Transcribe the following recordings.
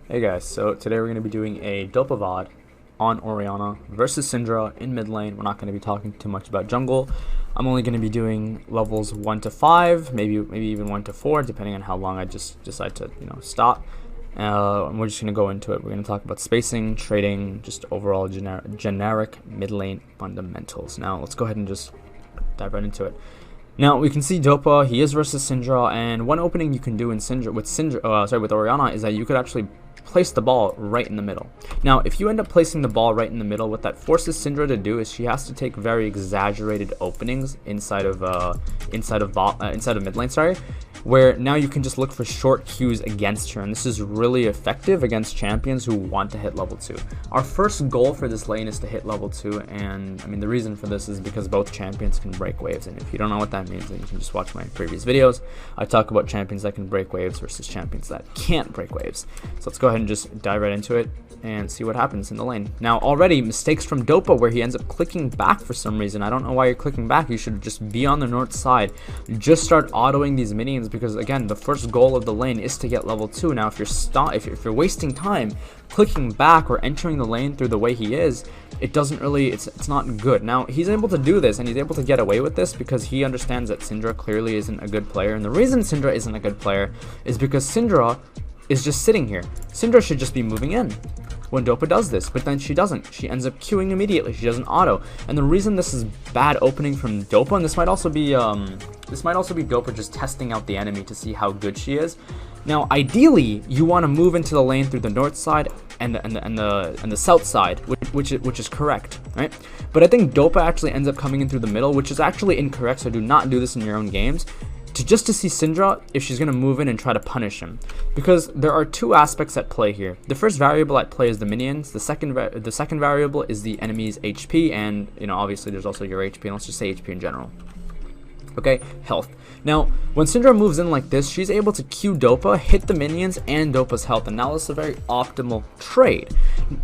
Hey guys, so today we're going to be doing a DOPA VOD on Orianna versus Syndra in mid lane. We're not going to be talking too much about jungle. I'm only going to be doing levels 1 to 5, maybe even 1 to 4, depending on how long I just decide to stop. And we're just going to go into it. We're going to talk about spacing, trading, just overall generic mid lane fundamentals. Now let's go ahead and just dive right into it. Now we can see DOPA, he is versus Syndra, and one opening you can do in with Orianna is that you could actually place the ball right in the middle. Now if you end up placing the ball right in the middle, what that forces Syndra to do is she has to take very exaggerated openings inside of mid lane, where now you can just look for short queues against her, and this is really effective against champions who want to hit level 2. Our first goal for this lane is to hit level 2, and I mean the reason for this is because both champions can break waves, and if you don't know what that means, then you can just watch my previous videos. I talk about champions that can break waves versus champions that can't break waves. So let's go ahead and just dive right into it and see what happens in the lane. Now already mistakes from DOPA where he ends up clicking back for some reason. I don't know why you're clicking back. You should just be on the north side. Just start autoing these minions, because again the first goal of the lane is to get level 2. Now if you're wasting time clicking back or entering the lane through the way he is, it's not good. Now he's able to do this, and he's able to get away with this because he understands that Syndra clearly isn't a good player, and the reason Syndra isn't a good player is because Syndra is just sitting here. Syndra should just be moving in when DOPA does this, but then she doesn't. She ends up queuing immediately. She doesn't auto, and the reason this is bad opening from DOPA, and this might also be DOPA just testing out the enemy to see how good she is. Now ideally you want to move into the lane through the north side and the south side, which is correct, right? But I think DOPA actually ends up coming in through the middle, which is actually incorrect. So do not do this in your own games. Just to see Syndra if she's going to move in and try to punish him, because there are two aspects at play here. The first variable at play is the minions. The second variable is the enemy's HP, and obviously there's also your HP, and let's just say HP in general. Okay, health. Now when Syndra moves in like this, she's able to Q DOPA, hit the minions and DOPA's health, and now this is a very optimal trade.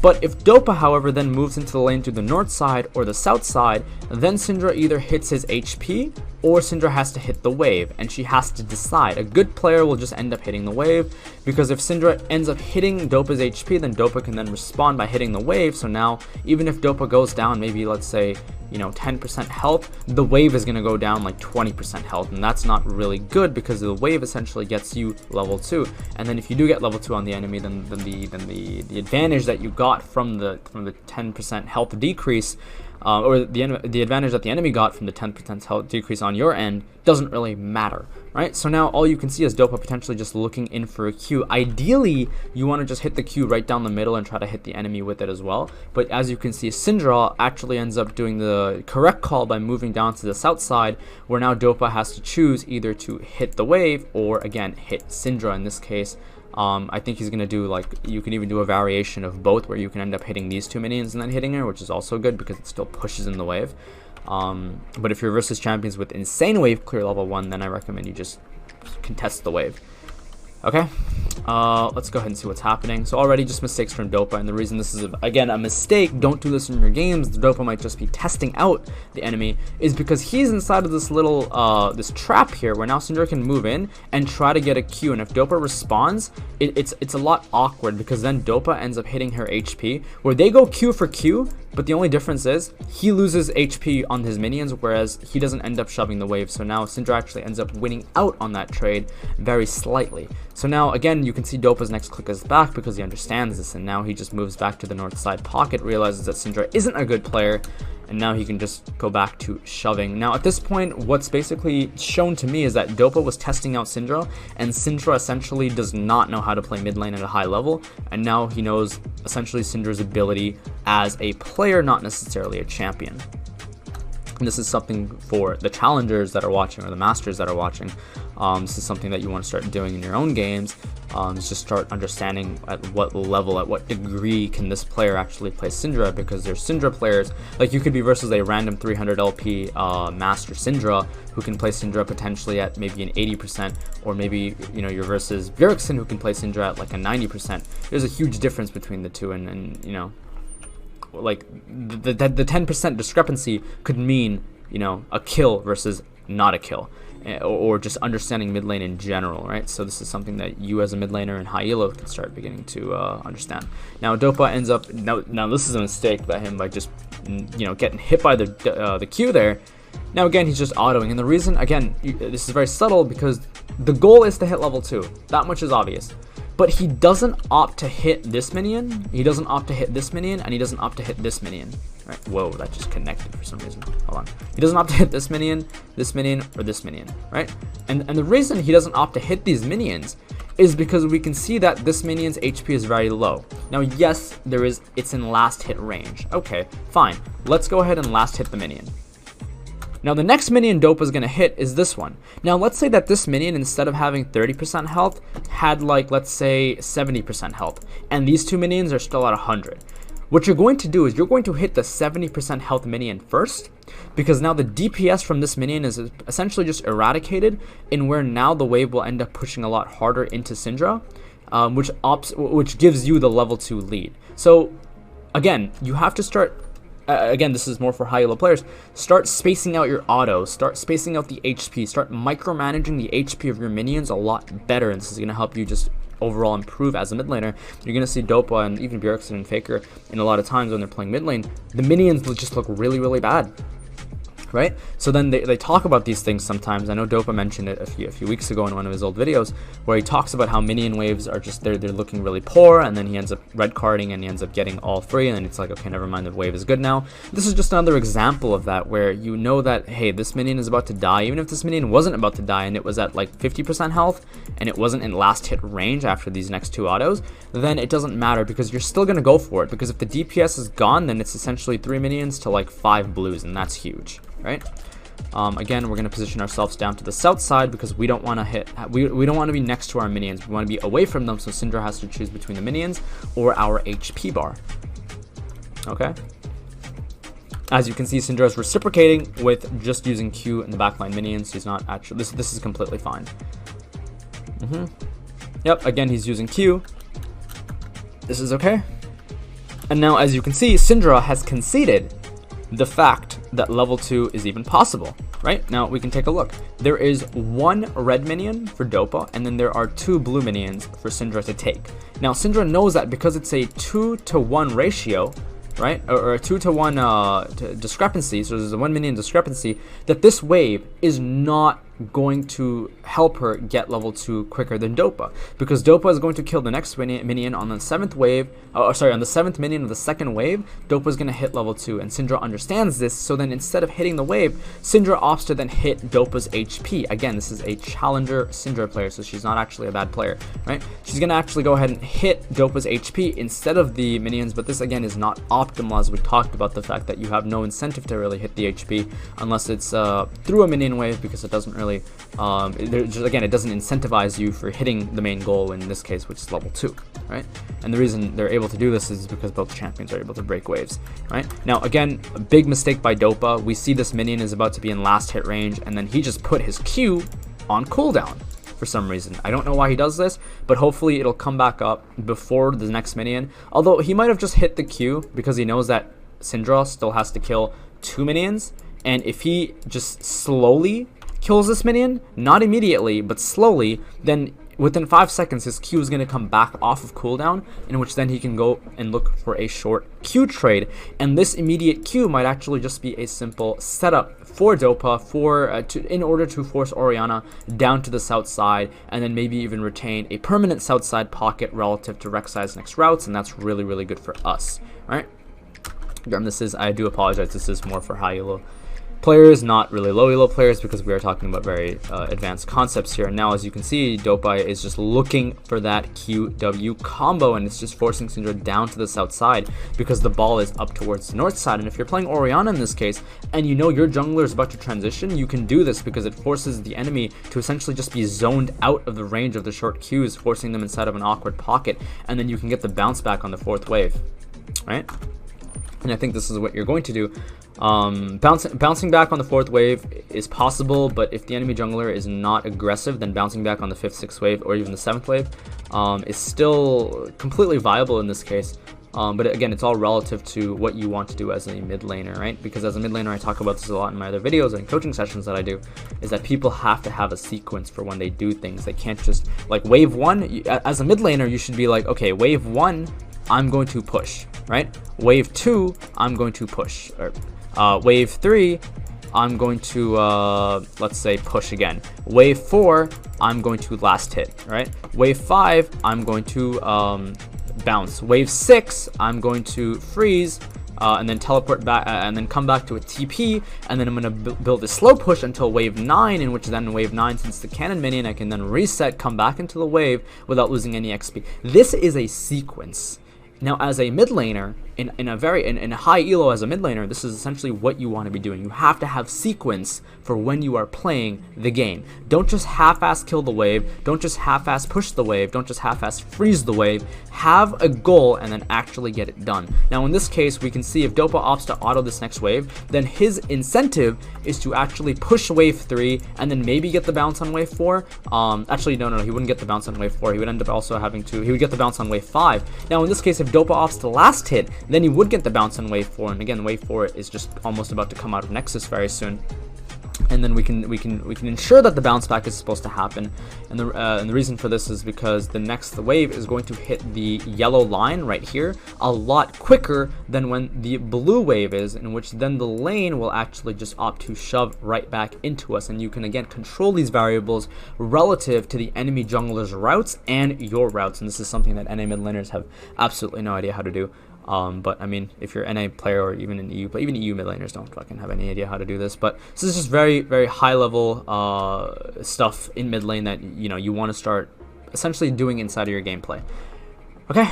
But if DOPA however then moves into the lane through the north side or the south side, then Syndra either hits his HP or Syndra has to hit the wave, and she has to decide. A good player will just end up hitting the wave, because if Syndra ends up hitting DOPA's HP, then DOPA can then respond by hitting the wave. So now even if DOPA goes down, maybe let's say 10% health, the wave is going to go down like 20% health, and that's not really good because the wave essentially gets you level 2. And then if you do get level 2 on the enemy, then the advantage that you got from the 10% health decrease, or the advantage that the enemy got from the 10% health decrease on your end doesn't really matter, right? So now all you can see is DOPA potentially just looking in for a Q. Ideally, you want to just hit the Q right down the middle and try to hit the enemy with it as well. But as you can see, Syndra actually ends up doing the correct call by moving down to the south side, where now DOPA has to choose either to hit the wave or again hit Syndra in this case. I think he's gonna do, like, you can even do a variation of both, where you can end up hitting these two minions and then hitting her, which is also good because it still pushes in the wave. But if you're versus champions with insane wave clear level 1, then I recommend you just contest the wave. Okay, let's go ahead and see what's happening. So already just mistakes from DOPA, and the reason this is again a mistake, don't do this in your games, the DOPA might just be testing out the enemy, is because he's inside of this little this trap here where now Syndra can move in and try to get a Q, and if DOPA responds, it's a lot awkward, because then DOPA ends up hitting her HP, where they go Q for Q, but the only difference is he loses HP on his minions, whereas he doesn't end up shoving the wave. So now Syndra actually ends up winning out on that trade very slightly. So now again you can see DOPA's next click is back because he understands this, and now he just moves back to the north side pocket, realizes that Syndra isn't a good player, and now he can just go back to shoving. Now at this point, what's basically shown to me is that DOPA was testing out Syndra, and Syndra essentially does not know how to play mid lane at a high level, and now he knows essentially Syndra's ability as a player, not necessarily a champion. And this is something for the challengers that are watching, or the masters that are watching. This is something that you want to start doing in your own games. Is just start understanding at what level, at what degree can this player actually play Syndra, because there's Syndra players, like you could be versus a random 300 LP master Syndra who can play Syndra potentially at maybe an 80%, or maybe you're versus Bjergsen who can play Syndra at like a 90%. There's a huge difference between the two, and like the 10% discrepancy could mean a kill versus not a kill. or just understanding mid lane in general, right? So this is something that you as a mid laner in high elo can start beginning to understand. Now DOPA ends up now this is a mistake by him by just getting hit by the Q there. Now again, he's just autoing, and the reason, again, this is very subtle because the goal is to hit level 2. That much is obvious. But he doesn't opt to hit this minion, he doesn't opt to hit this minion, and he doesn't opt to hit this minion. Right? Whoa, that just connected for some reason. Hold on. He doesn't opt to hit this minion, or this minion, right? And the reason he doesn't opt to hit these minions is because we can see that this minion's HP is very low. Now, yes, it's in last hit range. Okay, fine. Let's go ahead and last hit the minion. Now the next minion DOPA is going to hit is this one. Now let's say that this minion, instead of having 30% health, had like, let's say 70% health, and these two minions are still at 100. What you're going to do is you're going to hit the 70% health minion first, because now the DPS from this minion is essentially just eradicated, in where now the wave will end up pushing a lot harder into Syndra, which gives you the level 2 lead. So again, you have to start. Again, this is more for high elo players. Start spacing out your autos, start spacing out the HP, start micromanaging the HP of your minions a lot better, and this is going to help you just overall improve as a mid laner. You're going to see DOPA and even Bjergsen and Faker, in a lot of times when they're playing mid lane, the minions just look really, really bad. Right? So then they talk about these things sometimes. I know DOPA mentioned it a few weeks ago in one of his old videos, where he talks about how minion waves are just they're looking really poor, and then he ends up red carding and he ends up getting all free, and then it's like, okay, never mind, the wave is good now. This is just another example of that, where you know that, hey, this minion is about to die. Even if this minion wasn't about to die and it was at like 50% health and it wasn't in last hit range after these next two autos, then it doesn't matter, because you're still going to go for it, because if the DPS is gone, then it's essentially 3 minions to like 5 blues, and that's huge. Right? Again, we're going to position ourselves down to the south side, because we don't want to hit, we don't want to be next to our minions. We want to be away from them, so Syndra has to choose between the minions or our HP bar. Okay? As you can see, Syndra is reciprocating with just using Q in the backline minions. He's not actually, this is completely fine. Yep, again, he's using Q. This is okay. And now, as you can see, Syndra has conceded the fact that level 2 is even possible. Right? Now we can take a look. There is 1 red minion for DOPA, and then there are 2 blue minions for Syndra to take. Now Syndra knows that because it's a 2-to-1 ratio, right, or a 2-to-1 discrepancy, so there's a 1 minion discrepancy, that this wave is not going to help her get level 2 quicker than DOPA, because DOPA is going to kill the next minion on the 7th wave, on the 7th minion of the second wave. DOPA is going to hit level 2, and Syndra understands this, so then instead of hitting the wave, Syndra opts to then hit DOPA's HP. Again, this is a challenger Syndra player, so she's not actually a bad player, right? She's going to actually go ahead and hit DOPA's HP instead of the minions, but this again is not optimal, as we talked about the fact that you have no incentive to really hit the HP unless it's through a minion wave, because it doesn't really it doesn't incentivize you for hitting the main goal in this case, which is level 2, right? And the reason they're able to do this is because both champions are able to break waves, right? Now again, a big mistake by DOPA. We see this minion is about to be in last hit range, and then he just put his Q on cooldown for some reason. I don't know why he does this, but hopefully it'll come back up before the next minion. Although he might have just hit the Q because he knows that Syndra still has to kill 2 minions, and if he just slowly kills this minion, not immediately, but slowly, then within 5 seconds his Q is going to come back off of cooldown, in which then he can go and look for a short Q trade, and this immediate Q might actually just be a simple setup for DOPA in order to force Orianna down to the south side, and then maybe even retain a permanent south side pocket relative to Rek'Sai's next routes, and that's really, really good for us. Right? Again, I do apologize, this is more for high elo players, not really low elo players, because we are talking about very advanced concepts here. And now, as you can see, DOPA is just looking for that QW combo, and it's just forcing Syndra down to the south side because the ball is up towards the north side. And if you're playing Orianna in this case, and you know your jungler is about to transition, you can do this because it forces the enemy to essentially just be zoned out of the range of the short Qs, forcing them inside of an awkward pocket, and then you can get the bounce back on the 4th wave, right? And I think this is what you're going to do. Bouncing back on the 4th wave is possible, but if the enemy jungler is not aggressive, then bouncing back on the 5th, 6th wave, or even the 7th wave is still completely viable in this case. But again, it's all relative to what you want to do as a mid laner, right? Because as a mid laner, I talk about this a lot in my other videos and coaching sessions that I do, is that people have to have a sequence for when they do things. They can't just, like, wave 1, as a mid laner, you should be like, okay, wave 1, I'm going to push, right? Wave 2, I'm going to push. Or wave 3, I'm going to, let's say, push again. Wave 4, I'm going to last hit, right? Wave 5, I'm going to bounce. Wave 6, I'm going to freeze, and then teleport back, and then come back to a TP, and then I'm going to build a slow push until wave 9, in which then wave 9, since the cannon minion, I can then reset, come back into the wave without losing any XP. This is a sequence. Now, as a mid laner, in a high elo as a mid laner, this is essentially what you want to be doing. You have to have sequence for when you are playing the game. Don't just half-ass kill the wave. Don't just half-ass push the wave. Don't just half-ass freeze the wave. Have a goal and then actually get it done. Now, in this case, we can see if DOPA opts to auto this next wave, then his incentive is to actually push wave 3 and then maybe get the bounce on wave 4. Actually, no, he wouldn't get the bounce on wave 4. He would end up also having to, he would get the bounce on wave 5. Now, in this case, if DOPA opts to last hit, then he would get the bounce on wave 4, and again, wave 4 is just almost about to come out of Nexus very soon. And then we can ensure that the bounce back is supposed to happen, and the reason for this is because the next wave is going to hit the yellow line right here a lot quicker than when the blue wave is, in which then the lane will actually just opt to shove right back into us, and you can again control these variables relative to the enemy jungler's routes and your routes, and this is something that NA mid laners have absolutely no idea how to do. But I mean, if you're NA player or even in EU, but even EU mid laners don't fucking have any idea how to do this. But this is just very, very high level stuff in mid lane that you want to start essentially doing inside of your gameplay. Okay.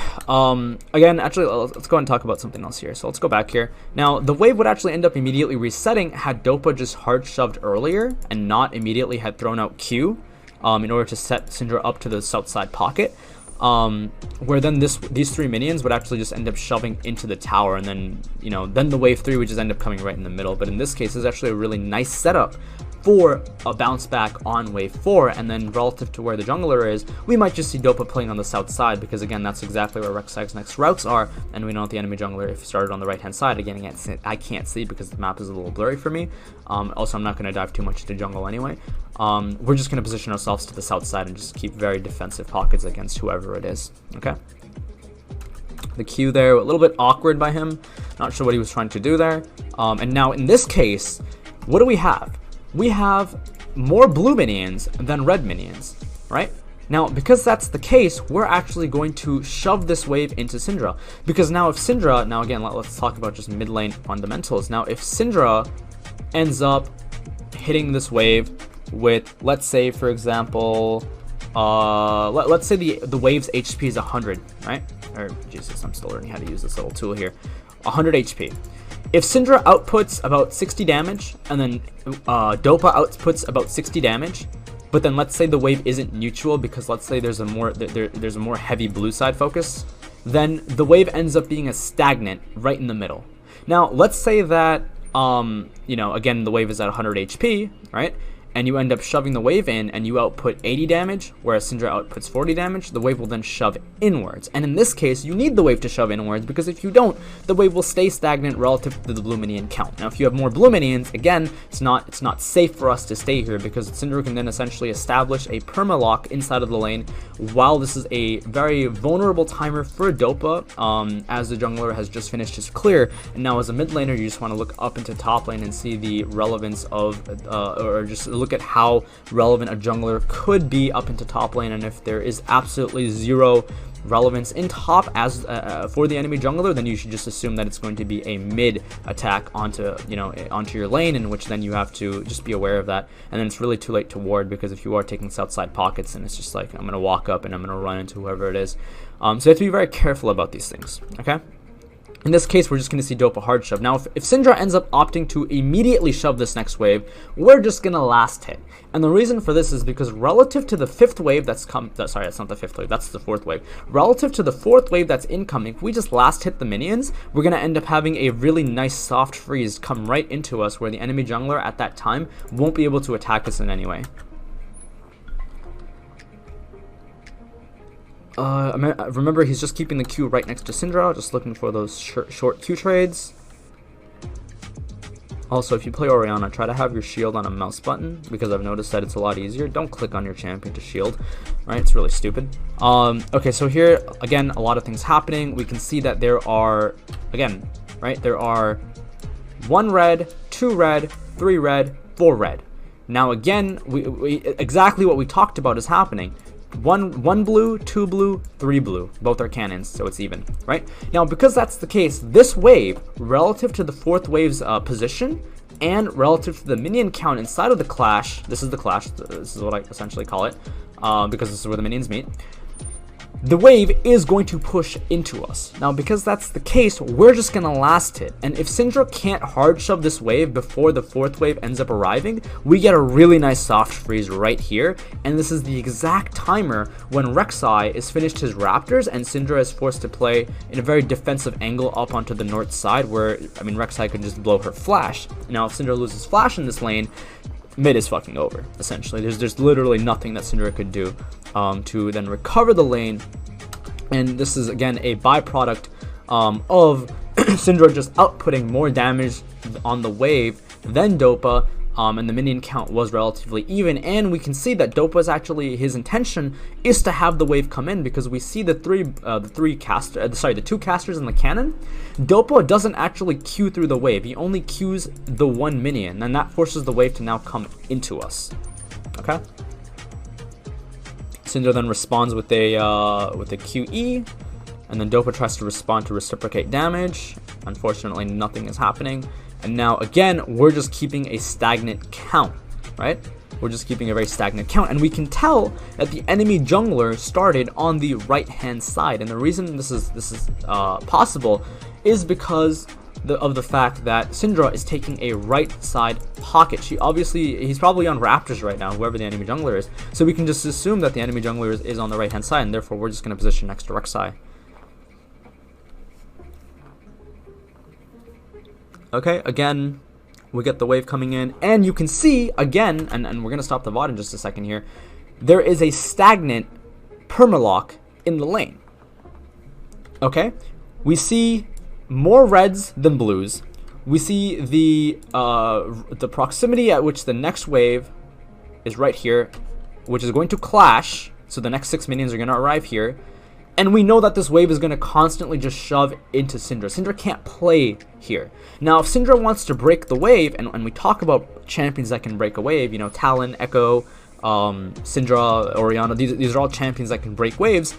Again, actually, let's go and talk about something else here. So let's go back here. Now, the wave would actually end up immediately resetting had DOPA just hard shoved earlier and not immediately had thrown out Q in order to set Syndra up to the south side pocket. Where then these 3 minions would actually just end up shoving into the tower, and then then the wave 3 would just end up coming right in the middle. But in this case, it's actually a really nice setup for a bounce back on wave 4, and then relative to where the jungler is, we might just see DOPA playing on the south side, because again, that's exactly where Rek'Sag's next routes are, and we know that the enemy jungler, if he started on the right hand side, again, I can't see because the map is a little blurry for me. Also, I'm not going to dive too much into jungle anyway. We're just going to position ourselves to the south side and just keep very defensive pockets against whoever it is. Okay. The Q there, a little bit awkward by him. Not sure what he was trying to do there. And now in this case, what do we have? We have more blue minions than red minions, right? Now, because that's the case, we're actually going to shove this wave into Syndra. Because now if Syndra, now again, let's talk about just mid lane fundamentals. Now, if Syndra ends up hitting this wave with, let's say, for example, let's say the wave's HP is 100, right? Or, Jesus, I'm still learning how to use this little tool here. 100 HP. If Syndra outputs about 60 damage, and then DOPA outputs about 60 damage, but then let's say the wave isn't neutral because let's say there's a more heavy blue side focus, then the wave ends up being a stagnant right in the middle. Now, let's say that, again, the wave is at 100 HP, right? And you end up shoving the wave in and you output 80 damage, whereas Syndra outputs 40 damage, the wave will then shove inwards. And in this case, you need the wave to shove inwards, because if you don't, the wave will stay stagnant relative to the blue minion count. Now, if you have more blue minions, again, it's not safe for us to stay here, because Syndra can then essentially establish a perma-lock inside of the lane, while this is a very vulnerable timer for DOPA, as the jungler has just finished his clear. And now as a mid laner, you just want to look up into top lane and see the relevance of, or just look at how relevant a jungler could be up into top lane, and if there is absolutely zero relevance in top as for the enemy jungler, then you should just assume that it's going to be a mid attack onto your lane, in which then you have to just be aware of that. And then it's really too late to ward, because if you are taking south side pockets, and it's just like, I'm gonna walk up and I'm gonna run into whoever it is. So you have to be very careful about these things. Okay. In this case, we're just going to see DOPA hard shove. Now, if Syndra ends up opting to immediately shove this next wave, we're just going to last hit. And the reason for this is because relative to the 5th wave that's sorry, that's not the 5th wave, that's the 4th wave. Relative to the 4th wave that's incoming, if we just last hit the minions, we're going to end up having a really nice soft freeze come right into us, where the enemy jungler at that time won't be able to attack us in any way. Remember, he's just keeping the Q right next to Syndra, just looking for those short Q trades. Also, if you play Orianna, try to have your shield on a mouse button, because I've noticed that it's a lot easier. Don't click on your champion to shield, right? It's really stupid. Okay, so here, again, a lot of things happening. We can see that there are, again, right, there are 1 red, 2 red, 3 red, 4 red. Now, again, exactly what we talked about is happening. One blue, 2 blue, 3 blue. Both are cannons, so it's even, right? Now, because that's the case, this wave, relative to the 4th wave's position, and relative to the minion count inside of the clash, this is the clash, this is what I essentially call it, because this is where the minions meet, the wave is going to push into us. Now, because that's the case, we're just going to last hit. And if Syndra can't hard shove this wave before the 4th wave ends up arriving, we get a really nice soft freeze right here. And this is the exact timer when Rek'Sai is finished his Raptors and Syndra is forced to play in a very defensive angle up onto the north side where, I mean, Rek'Sai can just blow her flash. Now, if Syndra loses flash in this lane, mid is fucking over, essentially. There's literally nothing that Syndra could do to then recover the lane. And this is, again, a byproduct of Syndra just outputting more damage on the wave than DOPA, and the minion count was relatively even. And we can see that DOPA's actually, his intention is to have the wave come in, because we see the two casters in the cannon. DOPA doesn't actually queue through the wave. He only queues the 1 minion, and that forces the wave to now come into us. Okay. Syndra then responds with a QE, and then DOPA tries to respond to reciprocate damage. Unfortunately, nothing is happening. And now, again, we're just keeping a stagnant count, right? We're just keeping a very stagnant count. And we can tell that the enemy jungler started on the right-hand side. And the reason this is possible is because of the fact that Syndra is taking a right side pocket. He's probably on Raptors right now, whoever the enemy jungler is. So we can just assume that the enemy jungler is on the right-hand side, and therefore we're just going to position next to Rek'Sai. Okay, again, we get the wave coming in, and you can see, again, and we're going to stop the VOD in just a second here, there is a stagnant permalock in the lane. Okay, we see more reds than blues. We see the proximity at which the next wave is right here, which is going to clash, so the next 6 minions are going to arrive here. And we know that this wave is going to constantly just shove into Syndra. Syndra can't play here. Now, if Syndra wants to break the wave, and we talk about champions that can break a wave, you know, Talon, Echo, Syndra, Orianna, these are all champions that can break waves.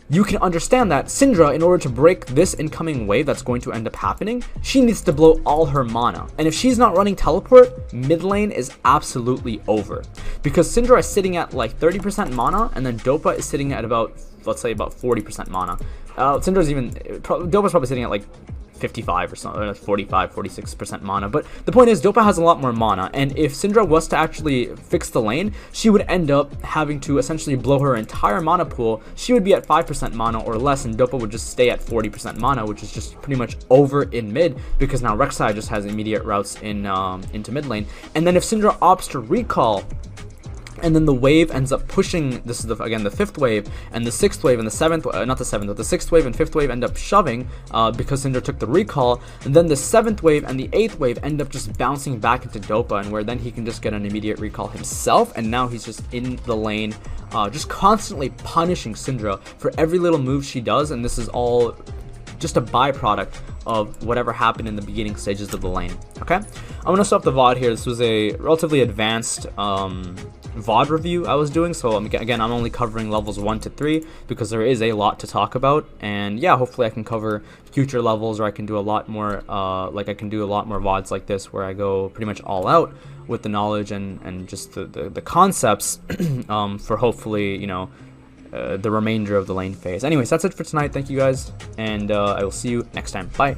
You can understand that Syndra, in order to break this incoming wave that's going to end up happening, she needs to blow all her mana. And if she's not running teleport, mid lane is absolutely over. Because Syndra is sitting at like 30% mana, and then DOPA is sitting at about, let's say, about 40% mana. DOPA's probably sitting at like 55 or something, 45, 46% mana. But the point is, DOPA has a lot more mana, and if Syndra was to actually fix the lane, she would end up having to essentially blow her entire mana pool. She would be at 5% mana or less, and DOPA would just stay at 40% mana, which is just pretty much over in mid, because now Rek'Sai just has immediate routes into mid lane. And then if Syndra opts to recall, and then the wave ends up pushing, this is again the 5th wave, and the 6th wave and the 7th, not the 7th, but the 6th wave and 5th wave end up shoving because Syndra took the recall, and then the 7th wave and the 8th wave end up just bouncing back into DOPA, and where then he can just get an immediate recall himself, and now he's just in the lane, just constantly punishing Syndra for every little move she does, and this is all just a byproduct of whatever happened in the beginning stages of the lane. Okay, I'm gonna stop the VOD here. This was a relatively advanced VOD review I was doing, so again, I'm only covering levels 1 to 3 because there is a lot to talk about, and yeah, hopefully I can cover future levels, or I can do a lot more I can do a lot more VODs like this where I go pretty much all out with the knowledge and just the concepts for hopefully, you know, the remainder of the lane phase. Anyways, that's it for tonight. Thank you guys, and I will see you next time. Bye.